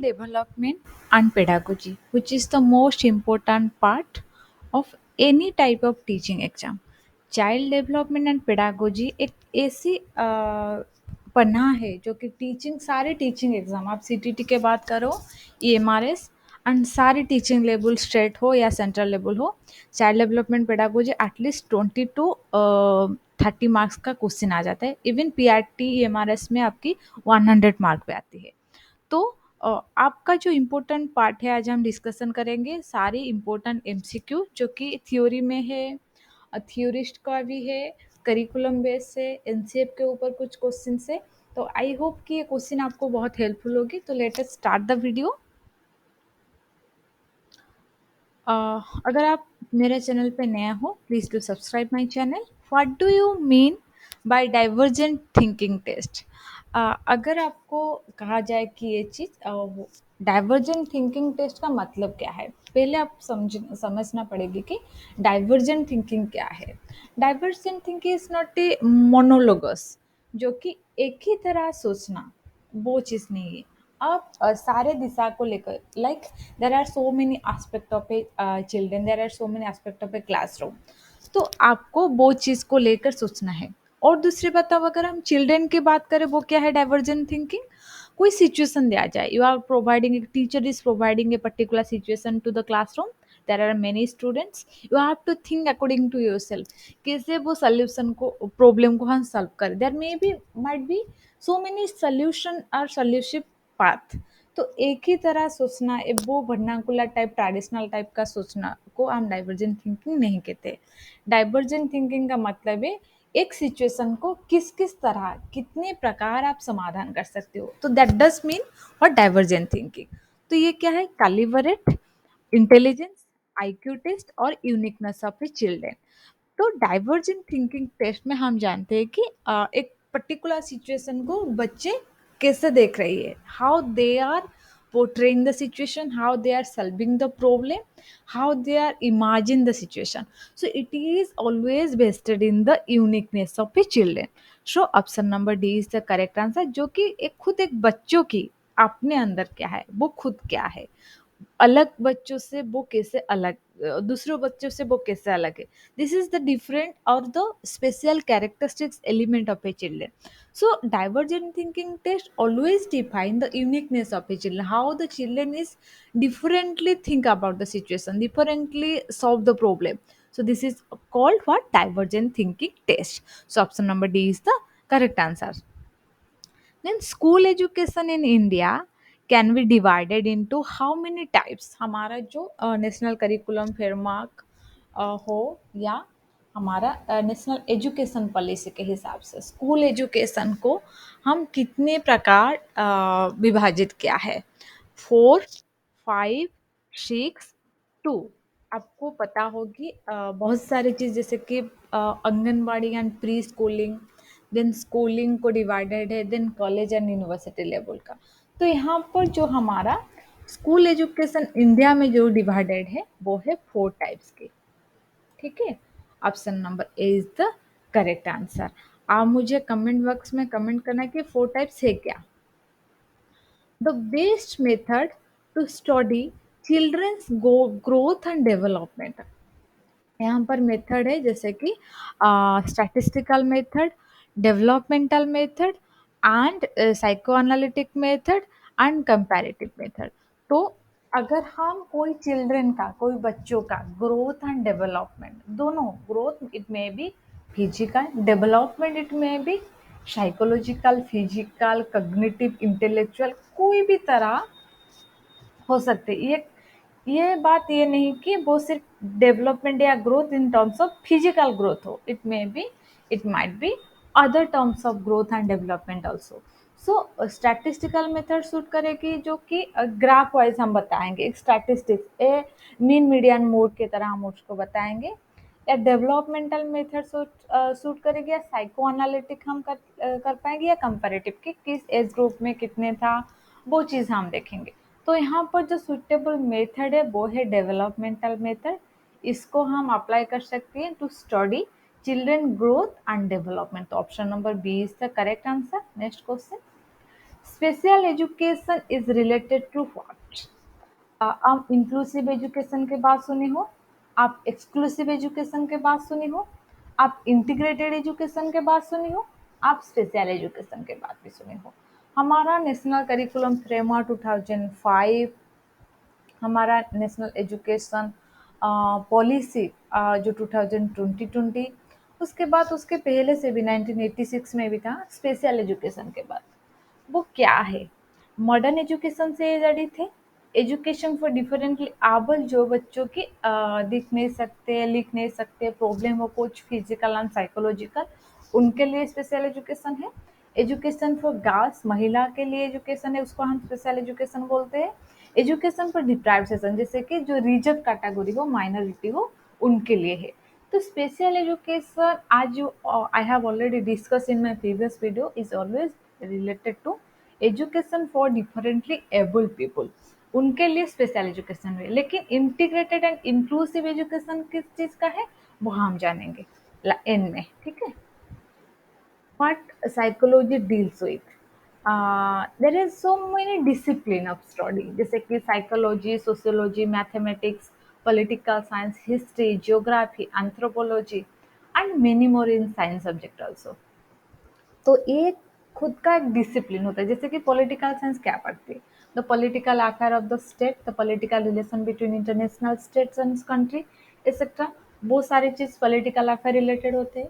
development and pedagogy, which is the most important part of any type of teaching exam. Child development and pedagogy एक ऐसी पन्ना है जो कि teaching सारे teaching exam आप CTT के बात करो ईएमआरएस एंड सारी टीचिंग लेवल स्टेट हो या सेंट्रल लेवल हो child development pedagogy at least 20 to 30 marks का क्वेश्चन आ जाता है इवन पीआरटी ईएमआरएस में आपकी 100 मार्क पे आती है तो आपका जो इम्पोर्टेंट पार्ट है आज हम डिस्कशन करेंगे सारे इम्पोर्टेंट एमसीक्यू जो कि थ्योरी में है थ्योरिस्ट का भी है करिकुलम बेस है एनसीएफ के ऊपर कुछ क्वेश्चन है तो आई होप कि ये क्वेश्चन आपको बहुत हेल्पफुल होगी तो let us start the video अगर आप मेरे चैनल पे नया हो please do subscribe my channel what do you mean by divergent thinking test अगर आपको कहा जाए कि ये चीज़ डाइवर्जेंट थिंकिंग टेस्ट का मतलब क्या है पहले आप समझना पड़ेगी कि डाइवर्जेंट थिंकिंग क्या है divergent thinking is not A monologues जो कि एक ही तरह सोचना वो चीज़ नहीं है आप सारे दिशा को लेकर like there are so many aspect of a children there are so many aspect of a classroom तो आपको वो चीज़ को लेकर सोचना है और दूसरी बात अब अगर हम चिल्ड्रन की बात करें वो क्या है डाइवर्जेंट थिंकिंग कोई सिचुएशन दिया जाए you are providing teacher is providing a particular situation to the classroom there are many students you have to think according to yourself कैसे वो सोल्यूशन को प्रॉब्लम को हम सॉल्व करें there may be might be so many solution और सोल्यूशिव path तो एक ही तरह सोचना वो वर्नाकुलर टाइप ट्रेडिशनल टाइप का सोचना को हम डाइवर्जेंट थिंकिंग नहीं कहते डाइवर्जेंट थिंकिंग का मतलब है एक सिचुएशन को किस किस तरह कितने प्रकार आप समाधान कर सकते हो तो दैट डज मीन और डाइवर्जेंट थिंकिंग तो ये क्या है कैलिबरेट इंटेलिजेंस आईक्यू टेस्ट और यूनिकनेस ऑफ ए चिल्ड्रन तो डाइवर्जेंट थिंकिंग टेस्ट में हम जानते हैं कि एक पर्टिकुलर सिचुएशन को बच्चे कैसे देख रही है how they are portraying the situation how they are solving the problem how they are imagine the situation so it is always based in the uniqueness of a children so option number D is the correct answer जो कि एक खुद एक बच्चों की अपने अंदर क्या है वो खुद क्या है अलग बच्चों से वो कैसे अलग दूसरे बच्चों से वो कैसे अलग है दिस इज द डिफरेंट और the special characteristics element of A children so divergent thinking test always define the uniqueness of a children how the children is differently think about the situation differently solve the problem so this is called what divergent thinking test so option number D is the correct answer then school education in India can be divided into how many types? हमारा जो national curriculum framework हो या हमारा national education policy के हिसाब से school education को हम कितने प्रकार विभाजित किया है 4 5 6 2 आपको पता होगी बहुत सारी चीज़ जैसे कि anganwadi and pre schooling then schooling को डिवाइडेड है then college and university level का तो यहाँ पर जो हमारा स्कूल एजुकेशन इंडिया में जो डिवाइडेड है वो है 4 टाइप्स की ठीक है option number A is the correct answer आप मुझे कमेंट बॉक्स में कमेंट करना कि 4 टाइप्स है क्या the best method to study children's growth and development यहाँ पर मेथड है जैसे कि statistical method developmental method and psycho analytic method and comparative method तो अगर हम कोई चिल्ड्रन का कोई बच्चों का ग्रोथ एंड डेवलपमेंट दोनों ग्रोथ इट में भी फिजिकल डेवलपमेंट इट में भी साइकोलॉजिकल फिजिकल कॉग्निटिव इंटेलेक्चुअल कोई भी तरह हो सकते ये बात ये नहीं कि वो सिर्फ डेवलपमेंट या growth in terms of physical growth हो it may be it might be other terms of growth and development also so statistical method suit करेगी जो कि ग्राफ वाइज हम बताएंगे एक statistics a mean median mode की तरह हम उसको बताएंगे या डेवलपमेंटल मेथड सूट करेगी या साइको एनालिटिक हम कर पाएंगे या कंपैरेटिव कि किस एज ग्रुप में कितने था वो चीज़ हम देखेंगे तो यहाँ पर जो सुटेबल मेथड है वो है डेवलपमेंटल मेथड इसको हम अप्लाई कर सकते हैं to study children growth and development तो option number B is the correct answer next question special education is related to what? आप इंक्लूसिव एजुकेशन के बात सुनी हो, आप एक्सक्लूसिव एजुकेशन के बात सुनी हो, आप इंटीग्रेटेड एजुकेशन के बात सुनी हो, आप स्पेशल एजुकेशन के बात भी सुनी हो। हमारा नेशनल करिकुलम फ्रेमवर्क 2005, हमारा नेशनल एजुकेशन पॉलिसी जो 2020, उसके बाद उसके पहले से भी 1986 में भी था स्पेशल एजुकेशन के बाद। वो क्या है? मॉडर्न एजुकेशन से जड़ित है। एजुकेशन फॉर डिफरेंटली एबल, जो बच्चों की दिख नहीं सकते, लिख नहीं सकते, प्रॉब्लम हो कुछ फिजिकल एंड साइकोलॉजिकल, उनके लिए स्पेशल एजुकेशन है। एजुकेशन फॉर गर्ल्स, महिला के लिए एजुकेशन है, उसको हम स्पेशल एजुकेशन बोलते हैं। एजुकेशन फॉर डिप्राइव्ड सेशन, जैसे कि जो रिजर्व कैटेगरी हो, माइनॉरिटी हो, उनके लिए है। तो स्पेशल एजुकेशन, आज जो I have already discuss in my previous video, is always related to education for differently able people, उनके लिए स्पेशल एजुकेशन है। लेकिन इंटीग्रेटेड एंड इंक्लूसिव एजुकेशन किस चीज़ का है, वो हम जानेंगे एन में, ठीक है। What psychology deals with? There is so many discipline of study, जैसे कि psychology, sociology, mathematics, political science, history, geography, anthropology, and many more in science subject also. तो एक खुद का एक डिसिप्लिन होता है, जैसे कि पॉलिटिकल साइंस क्या पढ़ती है? The political affair of the state, the political relation between international states and country, etcetera. वो सारी चीज पॉलिटिकल अफेयर रिलेटेड होते हैं।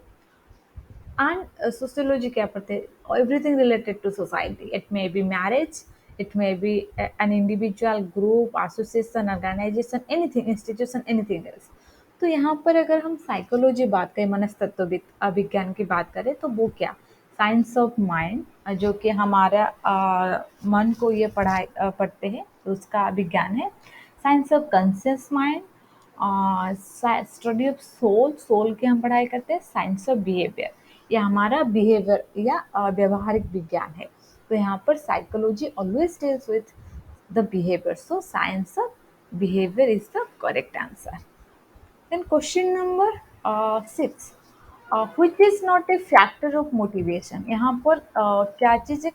And sociology क्या पढ़ते हैं? Everything related to society. It may be marriage, it may be an individual, group, association, organization, anything, institution, anything else. तो यहाँ पर अगर हम साइकोलॉजी बात करें, मनस्तत्व विज्ञान की बात करें, तो वो क्या? साइंस ऑफ माइंड, जो कि हमारा मन को ये पढ़ते हैं, तो उसका विज्ञान है। Science of conscious mind, study of soul, soul की हम पढ़ाई करते हैं। साइंस ऑफ बिहेवियर, ये हमारा बिहेवियर या व्यवहारिक विज्ञान है। तो यहाँ पर psychology always deals with the behaviour, so science of behaviour is the correct answer. Then question number 6, which is not a factor of motivation? यहाँ पर क्या चीज़ एक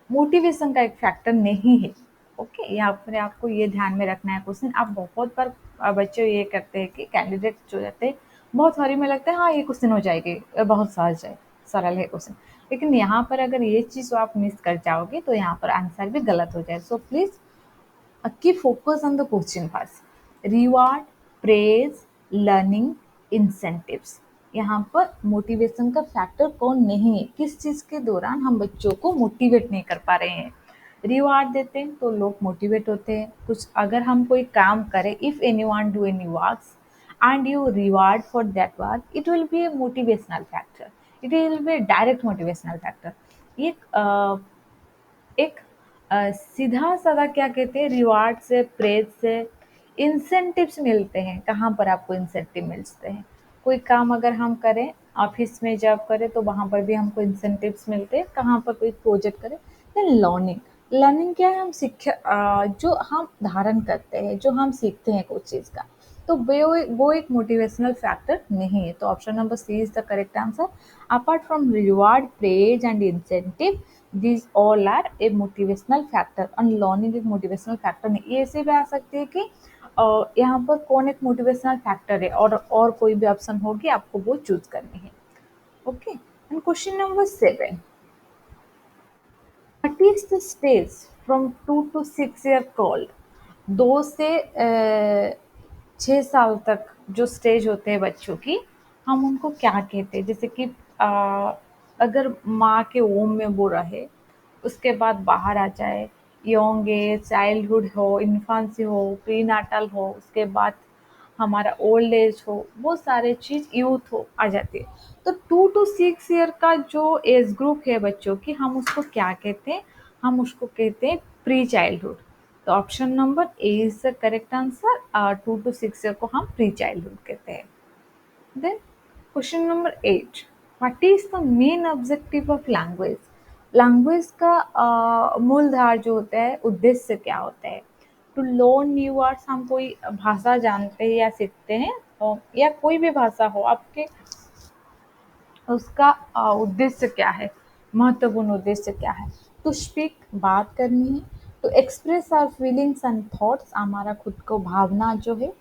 मोटिवेशन का एक फैक्टर नहीं है। ओके, यहाँ पर आपको ये ध्यान में रखना है क्वेश्चन। आप बहुत बार बच्चे ये करते हैं कि कैंडिडेट जो रहते हैं बहुत हरी में लगता है, हाँ ये क्वेश्चन हो जाएगी, बहुत सहज है, सरल है क्वेश्चन। लेकिन यहाँ पर अगर ये चीज़ आप मिस कर जाओगे तो यहाँ पर आंसर भी गलत हो जाए। So please keep focus on the question first. Reward, praise, learning, incentives, यहाँ पर मोटिवेशन का फैक्टर कौन नहीं है? किस चीज़ के दौरान हम बच्चों को मोटिवेट नहीं कर पा रहे हैं? रिवार्ड देते हैं तो लोग मोटिवेट होते हैं। कुछ अगर हम कोई काम करें, if anyone do any works and you reward for that work, it will be a motivational factor, it will be a direct motivational factor। एक सीधा साधा क्या कहते हैं, रिवार्ड से, प्रेज से, इंसेंटिव्स मिलते हैं। कहाँ पर आपको इंसेंटिव मिलते हैं? कोई काम अगर हम करें, ऑफिस में जॉब करें, तो वहाँ पर भी हमको इंसेंटिव्स मिलते हैं। कहाँ पर कोई प्रोजेक्ट करें। देन लर्निंग, लर्निंग क्या है? हम जो हम धारण करते हैं, जो हम सीखते हैं कुछ चीज़ का, तो वो एक मोटिवेशनल फैक्टर नहीं है। तो option number C is the correct answer. Apart from reward, praise and incentive, these all are a motivational factor, and learning एक motivational factor नहीं। ये ऐसे भी आ सकती है कि यहाँ पर कौन एक मोटिवेशनल फैक्टर है, और कोई भी ऑप्शन होगी, आपको वो चूज करनी है। Okay, and question number 7, what is the stage from 2 to 6 year called? 2 से 6 साल तक जो स्टेज होते हैं बच्चों की, हम उनको क्या कहते हैं? जैसे कि अगर माँ के वोम में वो रहे, उसके बाद बाहर आ जाए, यंग एज, चाइल्डहुड हो, इन्फांसी हो, प्री नाटल हो, उसके बाद हमारा ओल्ड एज हो, वो सारे चीज़ यूथ हो आ जाती है। तो 2 to 6 ईयर का जो एज ग्रुप है बच्चों की, हम उसको क्या कहते हैं? हम उसको कहते हैं प्री चाइल्डहुड। तो option number A is the correct answer. 2 to 6 year को हम प्री चाइल्डहुड कहते हैं। Then question number 8, what is the main objective of language? Language का मूलधार जो होता है, उद्देश्य क्या होता है? टू लर्न न्यू वर्ड्स, हम कोई भाषा जानते हैं या सीखते हैं, या कोई भी भाषा हो आपके, उसका उद्देश्य क्या है, महत्वपूर्ण उद्देश्य क्या है? टू स्पीक बात करनी है, to express our feelings and thoughts हमारा खुद को भावना जो है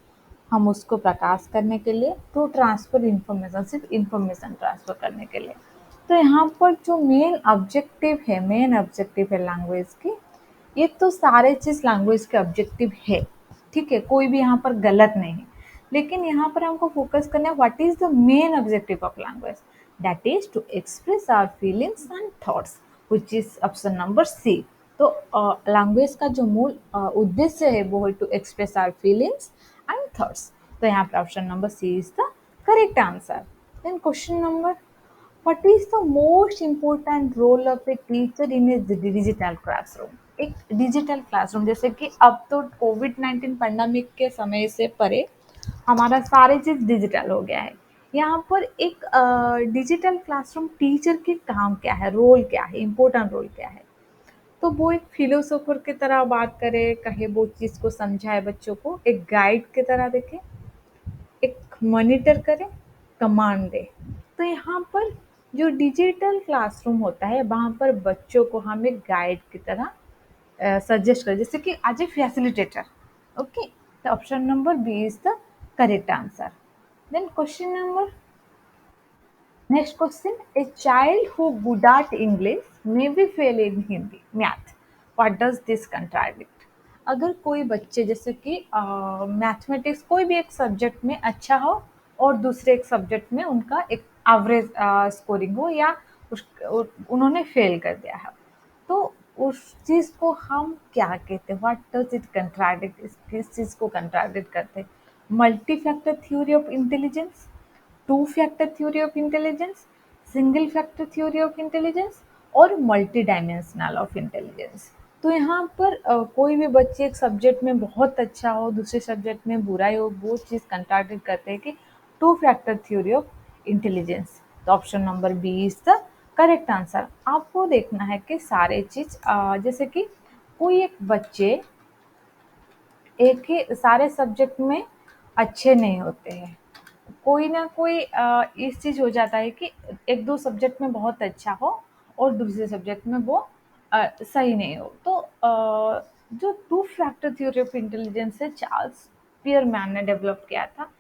हम उसको प्रकाश करने के लिए, टू ट्रांसफर इंफॉर्मेशन सिर्फ इंफॉर्मेशन ट्रांसफर करने के लिए। तो यहाँ पर जो मेन ऑब्जेक्टिव है लैंग्वेज की, ये तो सारे चीज़ लैंग्वेज के ऑब्जेक्टिव है, ठीक है, कोई भी यहाँ पर गलत नहीं है। लेकिन यहाँ पर हमको फोकस करना है what is the main objective of language, that is to express our feelings and thoughts, which is option number C. तो लैंग्वेज का जो मूल उद्देश्य है वो है to express our feelings and thoughts. तो यहाँ पर option number C is the correct answer. Then question number, what is the most important role of a teacher in a digital classroom? एक डिजिटल क्लासरूम, जैसे कि अब तो कोविड-19 pandemic के समय से परे हमारा सारे चीज़ डिजिटल हो गया है। यहाँ पर एक डिजिटल क्लासरूम टीचर के काम क्या है, रोल क्या है, इम्पोर्टेंट रोल क्या है? तो वो एक फिलोसोफर की तरह बात करे, कहे वो चीज़ को समझाए बच्चों को, एक गाइड की तरह देखे, एक मॉनिटर करे, कमांड दे। तो यहाँ पर जो डिजिटल क्लासरूम होता है वहाँ पर बच्चों को हम एक गाइड की तरह सजेस्ट करें, जैसे कि एज ए फैसिलिटेटर। ओके, तो option number B is the correct answer. Then question number, next question, a child who good at English may be fail in Hindi math, what does this contradict? अगर कोई बच्चे जैसे कि mathematics कोई भी एक subject में अच्छा हो और दूसरे एक सब्जेक्ट में उनका एक एवरेज स्कोरिंग हो, या उन्होंने फेल कर दिया है, तो उस चीज़ को हम क्या कहते हैं, व्हाट डज इट कंट्राडिक्ट, किस चीज़ को कंट्राडिक्ट करते हैं? Multi factor theory of intelligence, to factor theory of intelligence, single factor theory of intelligence और मल्टी डायमेंशनल ऑफ इंटेलिजेंस। तो यहाँ पर कोई भी बच्चे एक सब्जेक्ट में बहुत अच्छा हो, दूसरे सब्जेक्ट में बुरा ही हो, वो चीज़ कंट्राडिक्ट करते हैं कि two factor theory of intelligence. तो option number B is the correct answer. आपको देखना है कि सारे चीज़ जैसे कि कोई एक बच्चे एक ही सारे सब्जेक्ट में अच्छे नहीं होते हैं, कोई ना कोई इस चीज़ हो जाता है कि एक दो सब्जेक्ट में बहुत अच्छा हो और दूसरे सब्जेक्ट में वो सही नहीं हो। तो जो two factor theory of intelligence है चार्ल्स पियरमैन ने डेवलप किया था,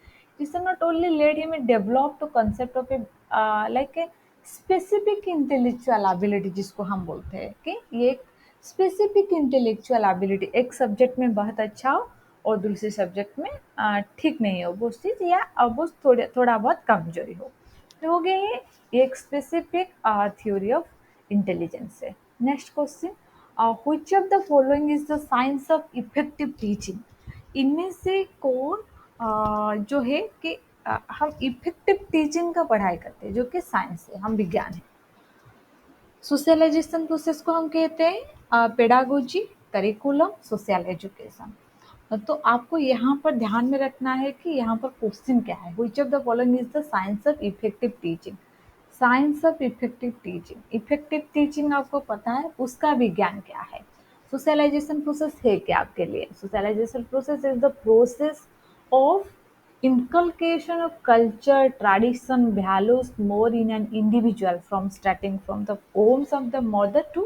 this not only led him develop the concept of a like a specific intellectual ability, जिसको हम बोलते हैं कि ये एक स्पेसिफिक इंटेलेक्चुअल एबिलिटी, एक सब्जेक्ट में बहुत अच्छा हो और दूसरे सब्जेक्ट में ठीक नहीं हो वो चीज़, या वो थोड़ा बहुत कमजोरी हो, तो हो गया ये एक स्पेसिफिक थ्योरी ऑफ इंटेलिजेंस है। Next question, which of the following is the science of effective teaching? इनमें से कौन जो है कि हम इफेक्टिव टीचिंग का पढ़ाई करते हैं, जो कि साइंस है, हम विज्ञान है। सोशलाइजेशन प्रोसेस को हम कहते हैं पेडागोजी, करिकुलम, सोशल एजुकेशन। तो आपको यहाँ पर ध्यान में रखना है कि यहाँ पर क्वेश्चन क्या है, which of the following is the science of effective teaching? Science of effective teaching, effective teaching आपको पता है उसका विज्ञान क्या है? सोशलाइजेशन प्रोसेस है क्या आपके लिए? Socialization process is the process of inculcation of culture, tradition, values more in an individual from starting from the homes of the mother to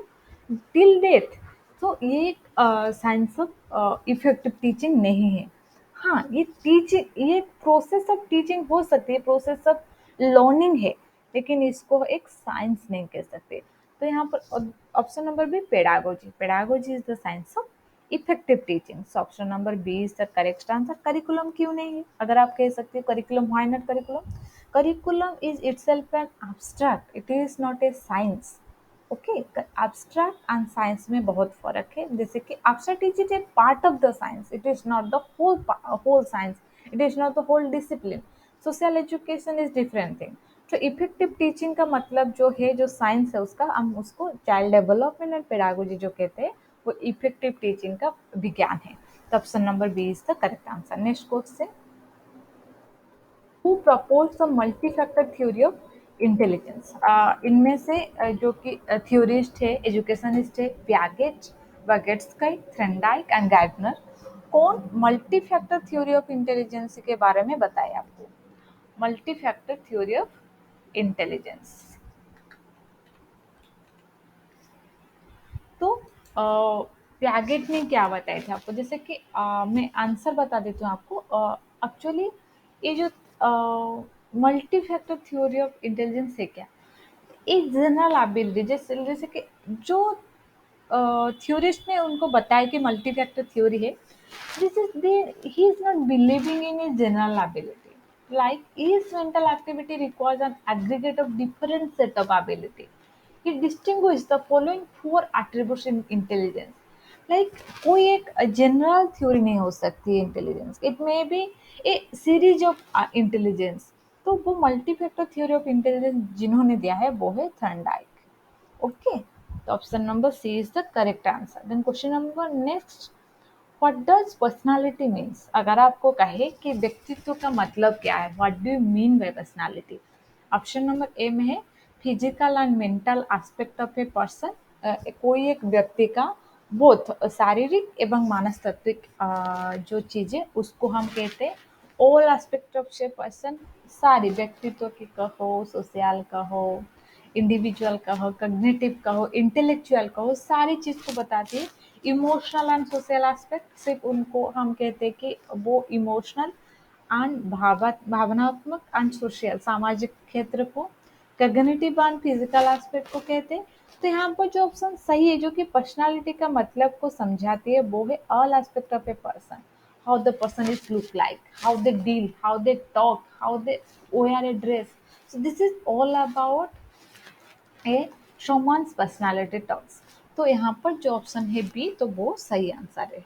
till death। तो ये एक साइंस ऑफ इफेक्टिव टीचिंग नहीं है। हाँ, ये टीचिंग, ये process of teaching हो सकती है, प्रोसेस ऑफ लर्निंग है, लेकिन इसको एक साइंस नहीं कह सकते। तो यहाँ पर option number B pedagogy, pedagogy is the science of effective teaching. So option number B is the correct answer. Curriculum क्यों नहीं है? अगर आप कह सकते हो curriculum, why not curriculum? Curriculum is itself an abstract, it is not a science. Okay, abstract and science में बहुत फर्क है। जैसे कि abstract is a part of the science, it is not the whole science, it is not the whole discipline. Social education is different thing. तो effective teaching का मतलब जो है, जो साइंस है उसका, हम उसको चाइल्ड डेवलपमेंट एंड पेडागोजी जो कहते हैं, वो इफेक्टिव टीचिंग का विज्ञान है। तो option number B is the correct answer. Next question, who propose the multi factor theory of intelligence? इनमें से जो कि थ्योरिस्ट है, एजुकेशनिस्ट है, Piaget, Vygotsky, Thorndike and Gardner, कौन multi factor theory of intelligence के बारे में बताए आपको? Multi factor theory of intelligence. Piaget ने क्या बताए थे आपको, जैसे कि मैं आंसर बता देती हूँ आपको। एक्चुअली ये जो multi factor theory of intelligence है क्या, एक जनरल एबिलिटी, जैसे जैसे कि जो थ्योरिस्ट ने उनको बताया कि मल्टी फैक्टर थ्योरी है, this is the he is not believing in a general ability, like each mental activity requires an aggregate of different set of ability. He distinguished the following four attributes in intelligence, like कोई एक general theory नहीं हो सकती intelligence, it may be a series of intelligence. तो वो multi factor theory of intelligence जिन्होंने दिया है वो है थर्नडाइक। ओके, तो option number C is the correct answer. Then question number next, what does personality means, अगर आपको कहे कि व्यक्तित्व का मतलब क्या है, what do you mean by personality. Option number A में है physical and mental aspect of a person, कोई एक व्यक्ति का बोथ शारीरिक एवं मानसतात्विक जो चीजें उसको हम कहते हैं all aspect of a person, सारी व्यक्तित्व की कहो, सोशल कहो, इंडिविजुअल कहो, कॉग्निटिव कहो, इंटेलेक्चुअल कहो, सारी चीज को बताती है। इमोशनल एंड सोशल एस्पेक्ट सिर्फ उनको हम कहते हैं कि वो इमोशनल एंड भावनात्मक एंड सोशल सामाजिक क्षेत्र को, कॉग्निटिव एंड फिजिकल एस्पेक्ट को कहते हैं। तो यहाँ पर जो ऑप्शन सही है जो कि पर्सनालिटी का मतलब को समझाती है वो है all aspect of a person, how the person is look like, how they deal, how they talk, how they wear a dress. So this is all about a someone's personality talks। तो यहाँ पर जो option है B तो वो सही answer है।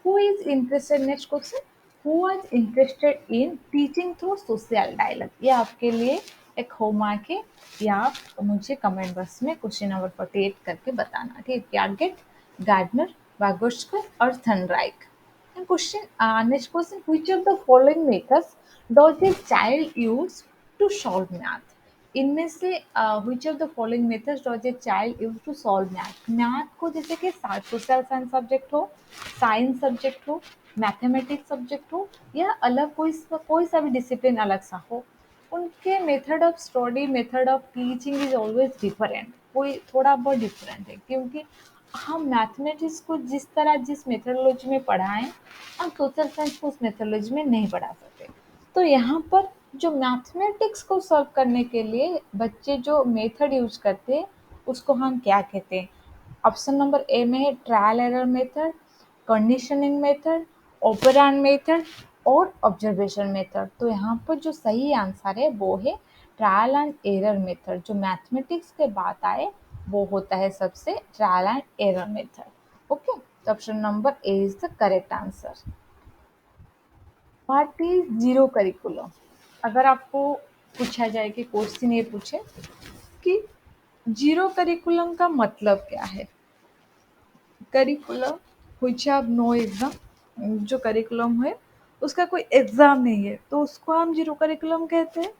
Who is interested, next question, who was interested in teaching through social dialogue, ये आपके लिए एक होमवर्क है, या आप मुझे कमेंट बॉक्स में क्वेश्चन नंबर 48 करके बताना, ठीक है। टारगेट, गार्डनर, वागोस्कर और थनराइक। And question, next question, which of the following methods does a child use to solve math? इनमें से which of the following methods does a child use to solve math? Math को जैसे कि social science subject हो, science subject हो, mathematics subject हो, या अलग कोई सा भी डिसिप्लिन अलग सा हो, उनके method of study, method of teaching is always different, कोई थोड़ा बहुत डिफरेंट है, क्योंकि हम मैथमेटिक्स को जिस तरह जिस मेथडोलॉजी में पढ़ाएं हम सोशल साइंस को उस मेथडोलॉजी में नहीं पढ़ा सकते। तो यहाँ पर जो मैथमेटिक्स को सॉल्व करने के लिए बच्चे जो मेथड यूज करते हैं उसको हम क्या कहते हैं। ऑप्शन नंबर ए में है trial error method, conditioning method, operand method और ऑब्जर्वेशन मेथड। तो यहाँ पर जो सही आंसर है वो है ट्रायल एंड एरर मेथड। जो मैथमेटिक्स के बात आए वो होता है सबसे trial and error method. Okay, तो option number A is the correct answer. What is zero curriculum, अगर आपको पूछा जाए कि क्वेश्चन ये पूछे कि जीरो करिकुलम का मतलब क्या है। Curriculum which have no exam, जो करिकुलम है उसका कोई एग्जाम नहीं है तो उसको हम जीरो करिकुलम कहते हैं।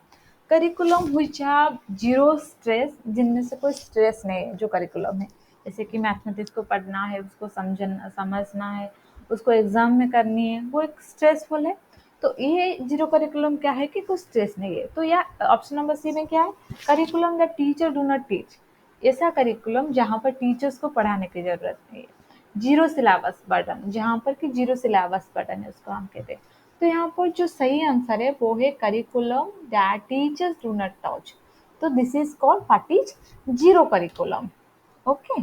Curriculum which have zero stress, जिनमें से कोई स्ट्रेस नहीं है जो करिकुलम है, जैसे कि मैथमेटिक्स को पढ़ना है, उसको समझना है, उसको एग्जाम में करनी है, वो एक स्ट्रेसफुल है। तो ये जीरो करिकुलम क्या है कि कुछ स्ट्रेस नहीं है। तो या ऑप्शन नंबर सी में क्या है, curriculum the teacher do not teach, ऐसा करिकुलम जहाँ पर टीचर्स को पढ़ाने की जरूरत नहीं है। जीरो सिलेबस बर्डन, जहाँ पर कि जीरो सिलेबस बर्डन है उसको हम कहते हैं। तो यहाँ पर जो सही आंसर है वो है curriculum that teachers do not touch. तो this is called what is zero curriculum. Okay,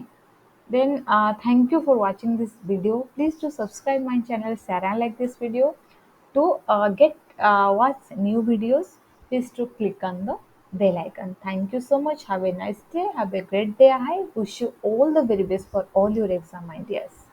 then thank you for watching this video. Please to subscribe my channel, share and like this video. To get watch new videos, please to click on the bell icon. Thank you so much. Have a nice day. Have a great day. I wish you all the very best for all your exam ideas.